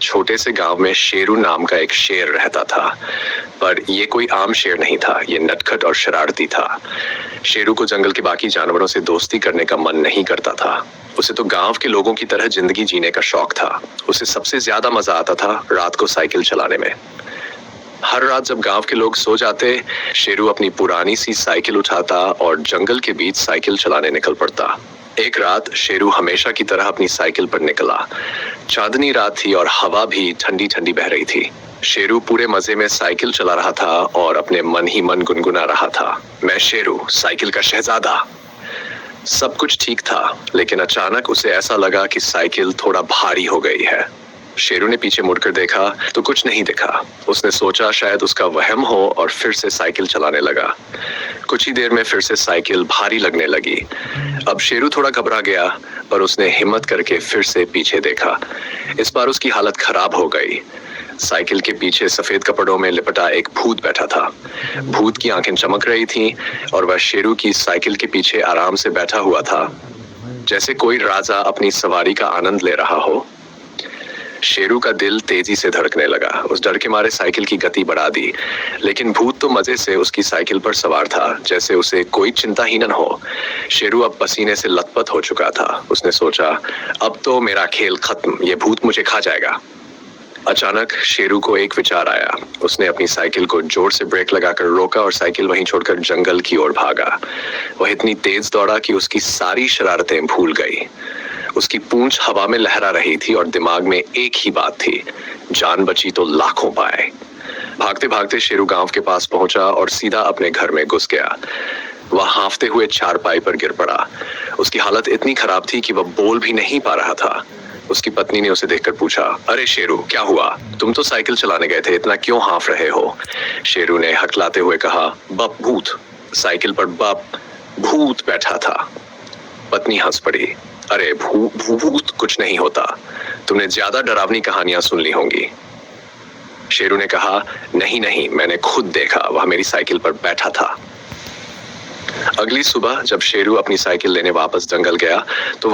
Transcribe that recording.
छोटे से गांव में शेरू नाम का एक शेर रहता था। पर ये कोई आम शेर नहीं था, ये नटखट और शरारती था। शेरू को जंगल के बाकी जानवरों से दोस्ती करने का मन नहीं करता था। उसे तो गांव के लोगों की तरह जिंदगी जीने का शौक था। उसे सबसे ज्यादा मजा आता था रात को साइकिल चलाने में। हर रात जब गांव के लोग सो जाते, शेरू अपनी पुरानी सी साइकिल उठाता और जंगल के बीच साइकिल चलाने निकल पड़ता। एक रात शेरू हमेशा की तरह अपनी साइकिल पर निकला। चांदनी रात थी और हवा भी ठंडी ठंडी बह रही थी। शेरू पूरे मजे में साइकिल चला रहा था और अपने मन ही मन गुनगुना रहा था, मैं शेरू, साइकिल का शहजादा। सब कुछ ठीक था, लेकिन अचानक उसे ऐसा लगा कि साइकिल थोड़ा भारी हो गई है। शेरू ने पीछे मुड़कर देखा तो कुछ नहीं दिखा। उसने सोचा शायद उसका वहम हो और फिर से साइकिल चलाने लगा। कुछ ही देर में फिर से साइकिल भारी लगने लगी। अब शेरू थोड़ा घबरा गया, पर उसने हिम्मत करके फिर से पीछे देखा। इस बार उसकी हालत खराब हो गई। साइकिल के पीछे सफेद कपड़ों में लिपटा एक भूत बैठा था। भूत की आंखें चमक रही थीं और वह शेरू की साइकिल के पीछे आराम से बैठा हुआ था, जैसे कोई राजा अपनी सवारी का आनंद ले रहा हो। शेरू का दिल तेजी से धड़कने लगा। उस डर के मारे साइकिल की गति बढ़ा दी, लेकिन भूत तो मजे से उसकी साइकिल पर सवार था, जैसे उसे कोई चिंता ही न हो। शेरू अब पसीने से लथपथ हो चुका था। उसने सोचा, अब तो मेरा खेल खत्म, ये भूत मुझे खा जाएगा। अचानक शेरू को एक विचार आया। उसने अपनी साइकिल को जोर से ब्रेक लगाकर रोका और साइकिल वहीं छोड़कर जंगल की ओर भागा। वह इतनी तेज दौड़ा कि उसकी सारी शरारतें भूल गई। उसकी पूंछ हवा में लहरा रही थी और दिमाग में एक ही बात थी, जान बची तो लाखों पाए। भागते भागते शेरू गांव के पास पहुंचा और सीधा अपने घर में घुस गया। वह हांफते हुए चारपाई पर गिर पड़ा। उसकी हालत इतनी खराब थी कि वह बोल भी नहीं पा रहा था। उसकी पत्नी ने उसे देखकर पूछा, अरे शेरू, क्या हुआ? तुम तो साइकिल चलाने गए थे, इतना क्यों हांफ रहे हो? शेरू ने हकलाते हुए कहा, बप भूत। साइकिल पर बप भूत बैठा था। पत्नी हंस पड़ी, अरे भूत कुछ नहीं होता, तुमने ज्यादा डरावनी कहानियां सुन ली होंगी। शेरू ने कहा, नहीं नहीं, मैंने खुद देखा, वह मेरी साइकिल पर बैठा था। अगली सुबह जब शेरू अपनी साइकिल लेने वापस जंगल गया तो